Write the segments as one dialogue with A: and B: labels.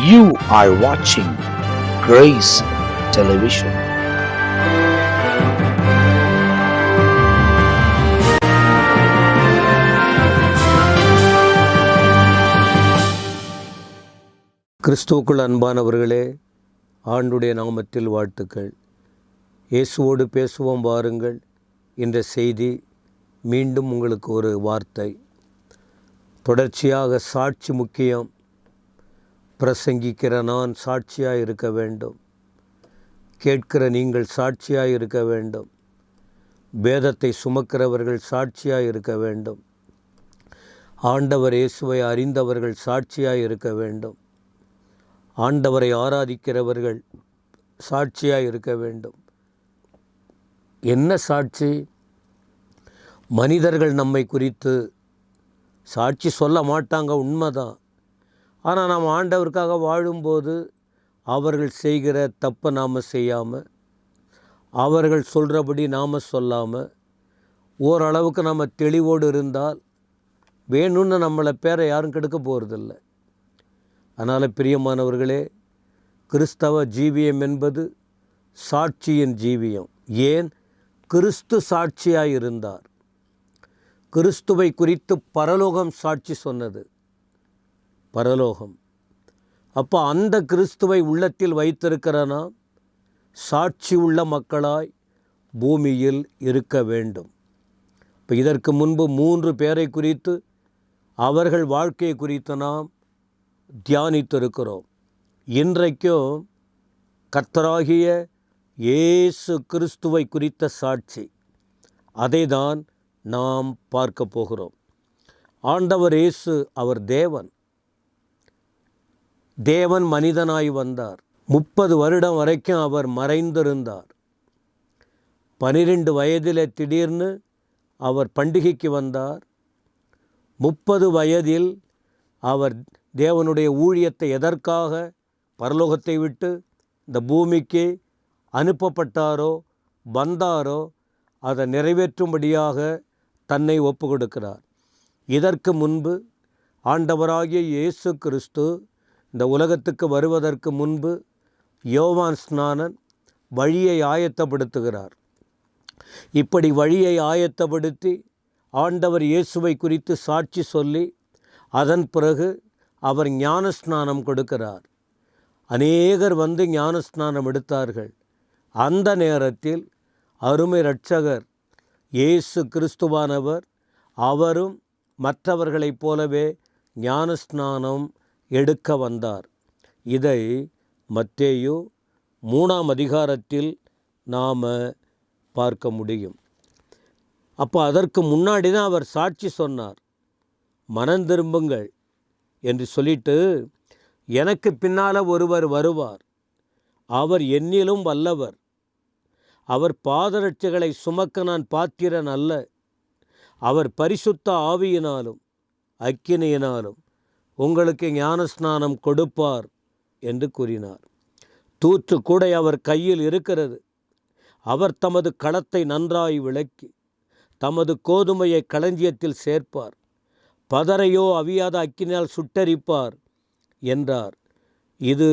A: You are watching Grace Television.
B: கிறிஸ்துவுக்குள் அன்பானவர்களே, ஆண்டுடைய நாமத்தில் வாழ்த்துக்கள். இயேசுவோடு பேசுவோம் வாருங்கள். என்ற செய்தி மீண்டும் உங்களுக்கு ஒரு வார்த்தை. தொடர்ச்சியாக சாட்சி முக்கியம். பிரசங்கிக்கிற நான் சாட்சியாக இருக்க வேண்டும். கேட்கிற நீங்கள் சாட்சியாக இருக்க வேண்டும். வேதத்தை சுமக்கிறவர்கள் சாட்சியாக இருக்க வேண்டும். ஆண்டவர் இயேசுவை அறிந்தவர்கள் சாட்சியாக இருக்க வேண்டும். ஆண்டவரை ஆராதிக்கிறவர்கள் சாட்சியாக இருக்க வேண்டும். என்ன சாட்சி? மனிதர்கள் நம்மை குறித்து சாட்சி சொல்ல மாட்டாங்க, உண்மைதான். ஆனால் நாம் ஆண்டவருக்காக வாழும்போது அவர்கள் செய்கிற தப்பை நாம் செய்யாமல், அவர்கள் சொல்கிறபடி நாம் சொல்லாமல், ஓரளவுக்கு நம்ம தெளிவோடு இருந்தால் வேணும்னு நம்மளை பேரை யாரும் கெடுக்க போகிறதில்ல. அதனால் பிரியமானவர்களே, கிறிஸ்தவ ஜீவியம் என்பது சாட்சியின் ஜீவியம். ஏன்? கிறிஸ்து சாட்சியாக இருந்தார். கிறிஸ்துவை குறித்து பரலோகம் சாட்சி சொன்னது. பரலோகம். அப்போ அந்த கிறிஸ்துவை உள்ளத்தில் வைத்திருக்கிற நாம் சாட்சி உள்ள மக்களாய் பூமியில் இருக்க வேண்டும். இப்போ இதற்கு முன்பு 3 பேரை குறித்து, அவர்கள் வாழ்க்கையை குறித்து நாம் தியானித்திருக்கிறோம். இன்றைக்கும் கர்த்தராகிய இயேசு கிறிஸ்துவை குறித்த சாட்சி, அதை தான் நாம் பார்க்க போகிறோம். ஆண்டவர் இயேசு அவர் தேவன். தேவன் மனிதனாய் வந்தார். 30 வருடம் வரைக்கும் அவர் மறைந்திருந்தார். 12 வயதில் திடீர்னு அவர் பண்டிகைக்கு வந்தார். 30 வயதில் அவர் தேவனுடைய ஊழியத்தை எதற்காக பரலோகத்தை விட்டு இந்த பூமிக்கு அனுப்பப்பட்டாரோ, வந்தாரோ, அதை நிறைவேற்றும்படியாக தன்னை ஒப்பு கொடுக்கிறார். இதற்கு முன்பு ஆண்டவராகிய இயேசு கிறிஸ்து இந்த உலகத்துக்கு வருவதற்கு முன்பு யோவான் ஸ்நானன் வழியை ஆயத்தப்படுத்துகிறார். இப்படி வழியை ஆயத்தப்படுத்தி ஆண்டவர் இயேசுவை குறித்து சாட்சி சொல்லி அதன் பிறகு அவர் ஞானஸ்நானம் கொடுக்கிறார். அநேகர் வந்து ஞானஸ்நானம் எடுத்தார்கள். அந்த நேரத்தில் அருமை இரட்சகர் இயேசு கிறிஸ்துவானவர் அவரும் மற்றவர்களைப் போலவே ஞானஸ்நானம் எடுக்க வந்தார். இதை மத்தேயு 3ஆம் அதிகாரத்தில் நாம் பார்க்க முடியும். அப்போ அதற்கு முன்னாடி தான் அவர் சாட்சி சொன்னார். மனம் திரும்புங்கள் என்று சொல்லிட்டு, எனக்கு பின்னால் ஒருவர் வருவார், அவர் என்னிலும் வல்லவர், அவர் பாதரட்சைகளை சுமக்க நான் பாத்திரன் அல்ல, அவர் பரிசுத்த ஆவியினாலும் அக்கினியினாலும் உங்களுக்கு ஞானஸ்நானம் கொடுப்பார் என்று கூறினார். தூற்று கூடை அவர் கையில் இருக்கிறது. அவர் தமது களத்தை நன்றாய் விளக்கி தமது கோதுமையை களஞ்சியத்தில் சேர்ப்பார், பதரையோ அவியாத அக்கினியால் சுட்டரிப்பார் என்றார். இது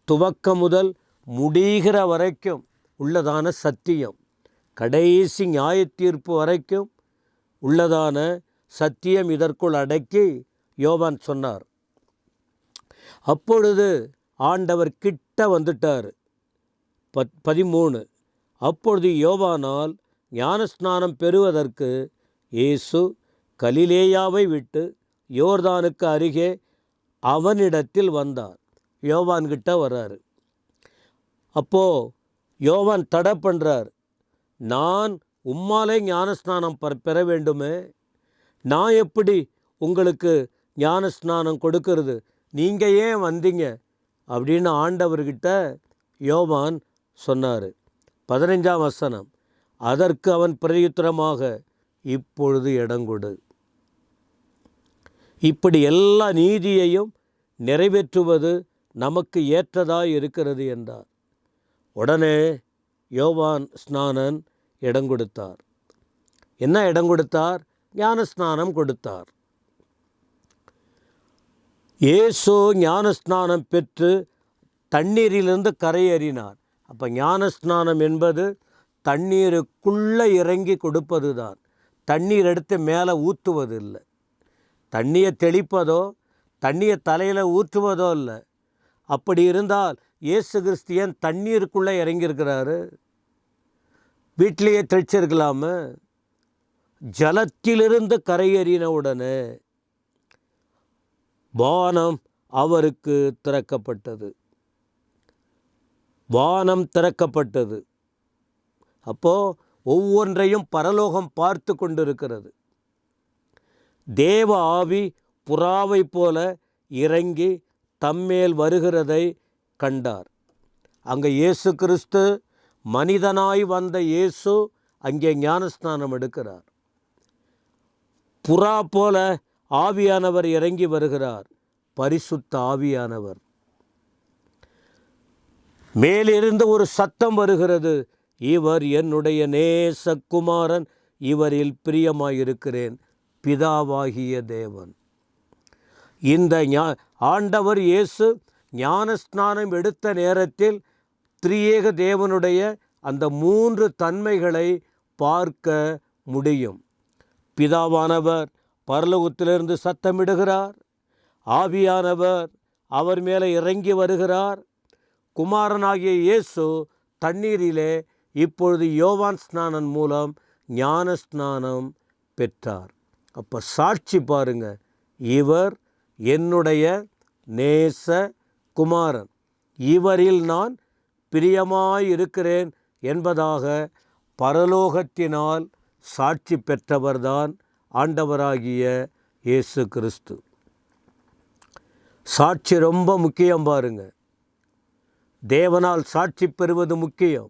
B: துவக்கம் முதல் முடிகிற வரைக்கும் உள்ளதான சத்தியம். கடைசி நியாயத்தீர்ப்பு வரைக்கும் உள்ளதான சத்தியம் இதற்குள் அடக்கி யோவான் சொன்னார். அப்பொழுது ஆண்டவர் கிட்ட வந்துட்டார். 13. அப்பொழுது யோவானால் ஞானஸ்நானம் பெறுவதற்கு இயேசு கலிலேயாவை விட்டு யோர்தானுக்கு அருகே அவனிடத்தில் வந்தார். யோவான்கிட்ட வர்றாரு. அப்போது யோவான் தடை பண்ணுறார். நான் உம்மாலே ஞானஸ்நானம் பெற வேண்டுமே, நான் எப்படி உங்களுக்கு ஞானஸ்நானம் கொடுக்கறது, நீங்கள் ஏன் வந்தீங்க அப்படின்னு ஆண்டவர்கிட்ட யோவான் சொன்னார். 15ஆம் வசனம். அதற்கு அவன் பிரதியுத்தரமாக, இப்பொழுது இடங்கொடு. இப்படி எல்லா நீதியையும் நிறைவேற்றுவது நமக்கு ஏற்றதாய் இருக்கிறது என்றார். உடனே யோவான் ஸ்நானன் இடம் கொடுத்தார். என்ன இடம் கொடுத்தார்? ஞானஸ்நானம் கொடுத்தார். இயேசு ஞானஸ்நானம் பெற்று தண்ணீரிலிருந்து கரையேறினார். அப்போ ஞானஸ்நானம் என்பது தண்ணீருக்குள்ளே இறங்கி கொடுப்பது தான். தண்ணீர் எடுத்து மேலே ஊற்றுவது இல்லை. தண்ணியை தெளிப்பதோ தண்ணியை தலையில் ஊற்றுவதோ இல்லை. அப்படி இருந்தால் இயேசு கிறிஸ்தியன் தண்ணீருக்குள்ளே இறங்கியிருக்கிறாரு. வீட்டிலேயே தெளிச்சிருக்கலாம. ஜலத்திலிருந்து கரையேறின உடனே வானம் அவருக்கு திறக்கப்பட்டது. வானம் திறக்கப்பட்டது. அப்போது ஒவ்வொன்றையும் பரலோகம் பார்த்து கொண்டிருக்கிறது. தேவ ஆவி புறாவை போல இறங்கி தம்மேல் வருகிறதை கண்டார். அங்கே இயேசு கிறிஸ்து மனிதனாய் வந்த இயேசு அங்கே ஞானஸ்நானம் எடுக்கிறார். புறா போல ஆவியானவர் இறங்கி வருகிறார். பரிசுத்த ஆவியானவர். மேலிருந்து ஒரு சத்தம் வருகிறது, இவர் என்னுடைய நேசகுமாரன், இவரில் பிரியமாயிருக்கிறேன், பிதாவாகிய தேவன். இந்த ஆண்டவர் இயேசு ஞானஸ்நானம் எடுத்த நேரத்தில் திரியேக தேவனுடைய அந்த 3 தன்மைகளை பார்க்க முடியும். பிதாவானவர் பரலோகத்திலிருந்து சத்தமிடுகிறார். ஆவியானவர் அவர் மேலே இறங்கி வருகிறார். குமாரனாகிய இயேசு தண்ணீரிலே இப்பொழுது யோவான் ஸ்நானன் மூலம் ஞான ஸ்நானம் பெற்றார். அப்போ சாட்சி பாருங்க, இவர் என்னுடைய நேச குமாரன், இவரில் நான் பிரியமாயிருக்கிறேன் என்பதாக பரலோகத்தினால் சாட்சி பெற்றவர்தான் ஆண்டவராகிய இயேசு கிறிஸ்து. சாட்சி ரொம்ப முக்கியம் பாருங்க. தேவனால் சாட்சி பெறுவது முக்கியம்.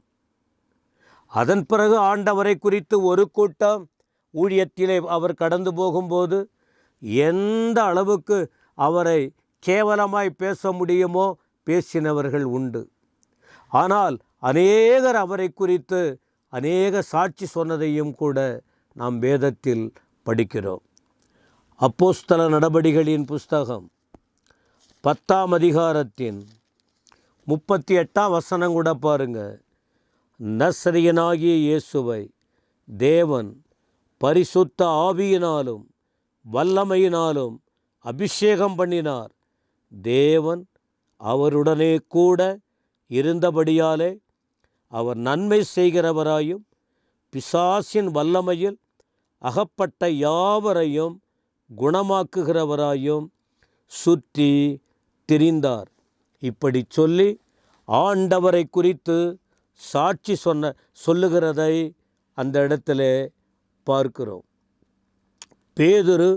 B: அதன் பிறகு ஆண்டவரை குறித்து ஒரு கூட்டம் ஊழியத்திலே அவர் கடந்து போகும்போது எந்த அளவுக்கு அவரை கேவலமாய் பேச முடியுமோ பேசினவர்கள் உண்டு. ஆனால் அநேகர் அவரை குறித்து அநேக சாட்சி சொன்னதையும் கூட நாம் வேதத்தில் படிக்கிறோம். அப்போஸ்தல நடபடிகளின் புஸ்தகம் 10ஆம் அதிகாரத்தின் 38ஆம் வசனம் கூட பாருங்க. நசரியனாகிய இயேசுவை தேவன் பரிசுத்த ஆவியினாலும் வல்லமையினாலும் அபிஷேகம் பண்ணினார். தேவன் அவருடனே கூட இருந்தபடியாலே அவர் நன்மை செய்கிறவராயும் பிசாசின் வல்லமையில் அகப்பட்ட யாவரையும் குணமாக்குகிறவராயும் சுற்றி திரிந்தார். இப்படி சொல்லி ஆண்டவரை குறித்து சாட்சி சொல்லுகிறதை அந்த இடத்துல பார்க்கிறோம். பேதுரு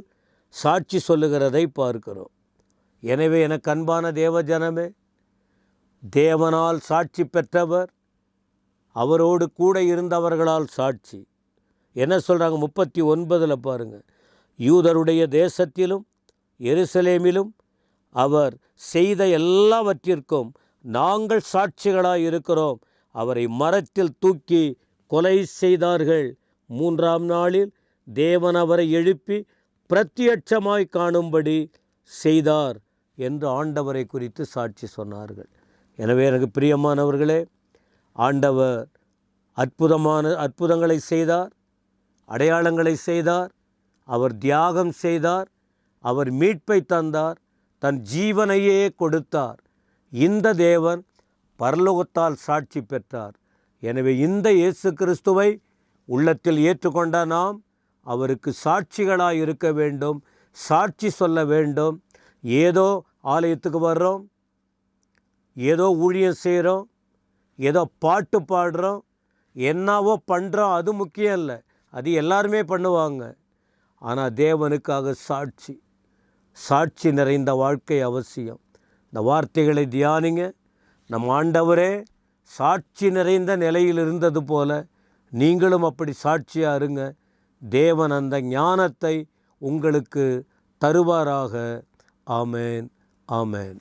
B: சாட்சி சொல்லுகிறதை பார்க்கிறோம். எனவே எனக்கு அன்பான தேவ ஜனமே, தேவனால் சாட்சி பெற்றவர், அவரோடு கூட இருந்தவர்களால் சாட்சி. என்ன சொல்கிறாங்க 39 பாருங்கள். யூதருடைய தேசத்திலும் எருசலேமிலும் அவர் செய்த எல்லாவற்றிற்கும் நாங்கள் சாட்சிகளாய் இருக்கிறோம். அவரை மரத்தில் தூக்கி கொலை செய்தார்கள். 3ஆம் நாளில் தேவன் அவரை எழுப்பி பிரத்யட்சமாய் காணும்படி செய்தார் என்று ஆண்டவரை குறித்து சாட்சி சொன்னார்கள். எனவே எனக்கு பிரியமானவர்களே, ஆண்டவர் அற்புதங்களை செய்தார், அடையாளங்களை செய்தார், அவர் தியாகம் செய்தார், அவர் மீட்பை தந்தார், தன் ஜீவனையே கொடுத்தார். இந்த தேவன் பரலோகத்தால் சாட்சி பெற்றார். எனவே இந்த இயேசு கிறிஸ்துவை உள்ளத்தில் ஏற்றுக்கொண்ட நாம் அவருக்கு சாட்சிகளாக இருக்க வேண்டும், சாட்சி சொல்ல வேண்டும். ஏதோ ஆலயத்துக்கு வர்றோம், ஏதோ ஊழியம் செய்கிறோம், ஏதோ பாட்டு பாடுறோம், என்னவோ பண்ணுறோம், அது முக்கியம் இல்லை. அது எல்லாருமே பண்ணுவாங்க. ஆனால் தேவனுக்காக சாட்சி நிறைந்த வாழ்க்கை அவசியம். இந்த வார்த்தைகளை தியானிங்க. நம் ஆண்டவரே சாட்சி நிறைந்த நிலையில் இருந்தது போல நீங்களும் அப்படி சாட்சியாக இருங்க. தேவன் அந்த ஞானத்தை உங்களுக்கு தருவாராக. ஆமேன், ஆமேன்.